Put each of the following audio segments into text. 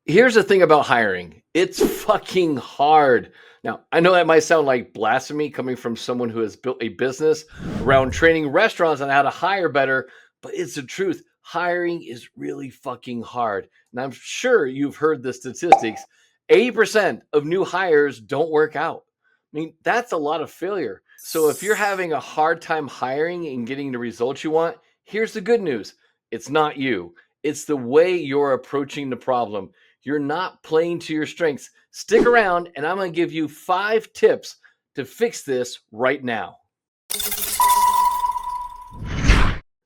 Here's the thing about hiring. It's fucking hard. Now, I know that might sound like blasphemy coming from someone who has built a business around training restaurants on how to hire better, but it's the truth. Hiring is really fucking hard. And I'm sure you've heard the statistics. 80% of new hires don't work out. I mean, that's a lot of failure. So if you're having a hard time hiring and getting the results you want, here's the good news. It's not you. It's the way you're approaching the problem. You're not playing to your strengths. Stick around, and I'm going to give you 5 tips to fix this right now.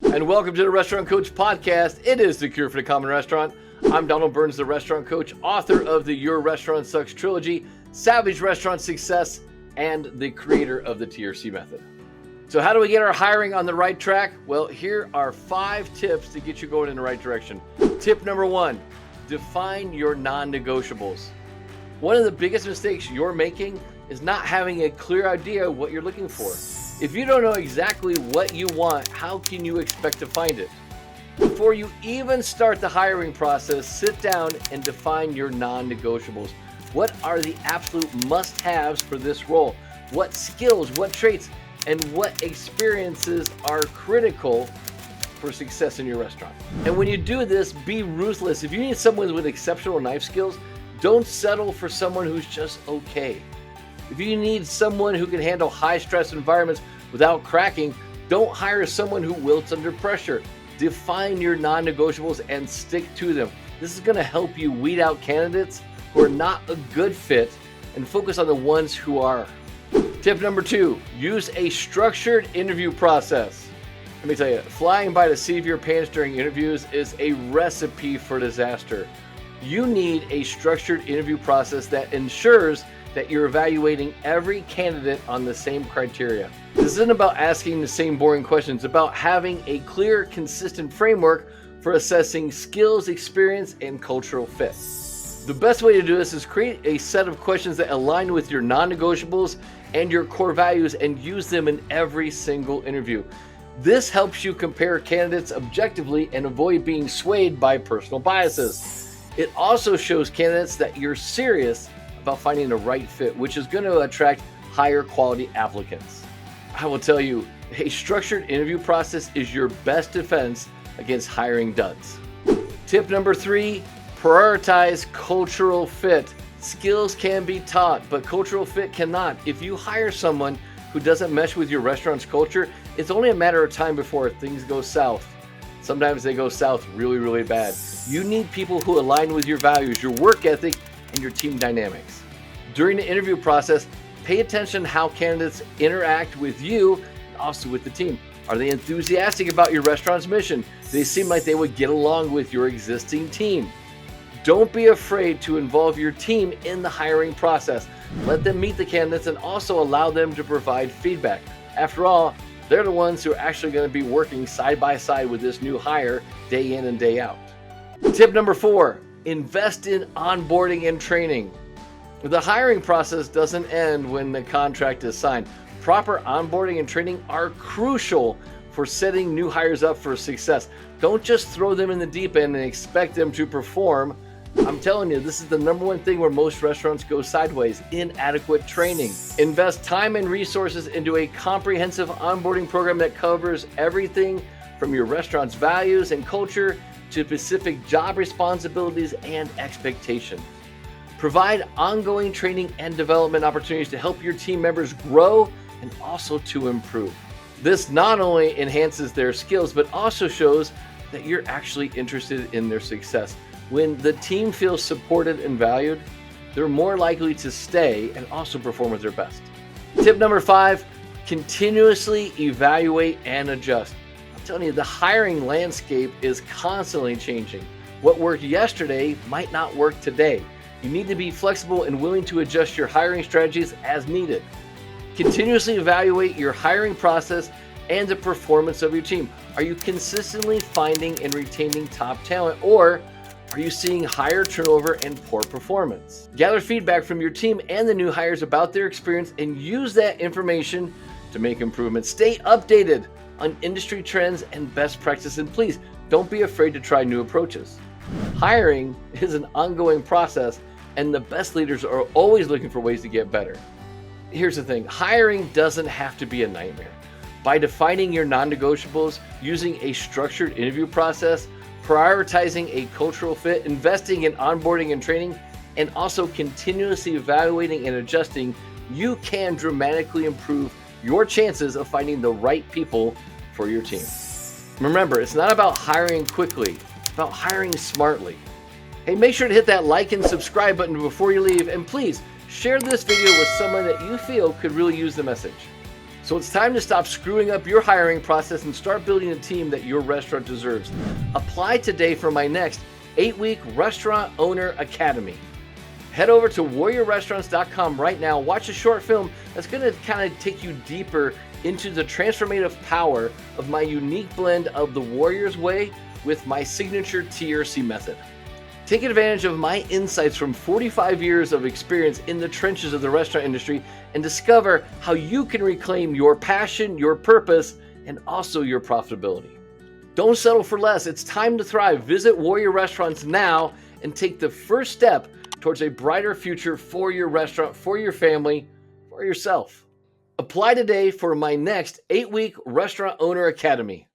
And welcome to the Restaurant Coach Podcast. It is the cure for the common restaurant. I'm Donald Burns, the restaurant coach, author of the Your Restaurant Sucks trilogy, Savage Restaurant Success, and the creator of the TRC method. So how do we get our hiring on the right track? Well, here are 5 tips to get you going in the right direction. Tip number 1, define your non-negotiables. One of the biggest mistakes you're making is not having a clear idea what you're looking for. If you don't know exactly what you want, how can you expect to find it? Before you even start the hiring process, sit down and define your non-negotiables. What are the absolute must-haves for this role? What skills, what traits, and what experiences are critical for success in your restaurant? And when you do this, be ruthless. If you need someone with exceptional knife skills, don't settle for someone who's just okay. If you need someone who can handle high-stress environments without cracking, don't hire someone who wilts under pressure. Define your non-negotiables and stick to them. This is going to help you weed out candidates who are not a good fit and focus on the ones who are. Tip number 2, use a structured interview process. Let me tell you, flying by the seat of your pants during interviews is a recipe for disaster. You need a structured interview process that ensures that you're evaluating every candidate on the same criteria. This isn't about asking the same boring questions. It's about having a clear, consistent framework for assessing skills, experience, and cultural fit. The best way to do this is create a set of questions that align with your non-negotiables and your core values and use them in every single interview. This helps you compare candidates objectively and avoid being swayed by personal biases. It also shows candidates that you're serious about finding the right fit, which is going to attract higher quality applicants. I will tell you, a structured interview process is your best defense against hiring duds. Tip number 3, prioritize cultural fit. Skills can be taught, but cultural fit cannot. If you hire someone who doesn't mesh with your restaurant's culture, it's only a matter of time before things go south. Sometimes they go south really, really bad. You need people who align with your values, your work ethic, and your team dynamics. During the interview process, pay attention how candidates interact with you and also with the team. Are they enthusiastic about your restaurant's mission? Do they seem like they would get along with your existing team? Don't be afraid to involve your team in the hiring process. Let them meet the candidates and also allow them to provide feedback. After all, they're the ones who are actually going to be working side by side with this new hire day in and day out. Tip number 4, invest in onboarding and training. The hiring process doesn't end when the contract is signed. Proper onboarding and training are crucial for setting new hires up for success. Don't just throw them in the deep end and expect them to perform. I'm telling you, this is the number one thing where most restaurants go sideways: inadequate training. Invest time and resources into a comprehensive onboarding program that covers everything from your restaurant's values and culture to specific job responsibilities and expectations. Provide ongoing training and development opportunities to help your team members grow and also to improve. This not only enhances their skills, but also shows that you're actually interested in their success. When the team feels supported and valued, they're more likely to stay and also perform at their best. Tip number 5, continuously evaluate and adjust. I'm telling you, the hiring landscape is constantly changing. What worked yesterday might not work today. You need to be flexible and willing to adjust your hiring strategies as needed. Continuously evaluate your hiring process and the performance of your team. Are you consistently finding and retaining top talent, or are you seeing higher turnover and poor performance? Gather feedback from your team and the new hires about their experience and use that information to make improvements. Stay updated on industry trends and best practices, and please don't be afraid to try new approaches. Hiring is an ongoing process, and the best leaders are always looking for ways to get better. Here's the thing, hiring doesn't have to be a nightmare. By defining your non-negotiables, using a structured interview process, prioritizing a cultural fit, investing in onboarding and training, and also continuously evaluating and adjusting, you can dramatically improve your chances of finding the right people for your team. Remember, it's not about hiring quickly, it's about hiring smartly. Hey, make sure to hit that like and subscribe button before you leave, and please share this video with someone that you feel could really use the message. So it's time to stop screwing up your hiring process and start building a team that your restaurant deserves. Apply today for my next 8-week Restaurant Owner Academy. Head over to warriorrestaurants.com right now. Watch a short film that's going to kind of take you deeper into the transformative power of my unique blend of the Warrior's Way with my signature TRC method. Take advantage of my insights from 45 years of experience in the trenches of the restaurant industry and discover how you can reclaim your passion, your purpose, and also your profitability. Don't settle for less. It's time to thrive. Visit Warrior Restaurants now and take the first step towards a brighter future for your restaurant, for your family, for yourself. Apply today for my next 8-week Restaurant Owner Academy.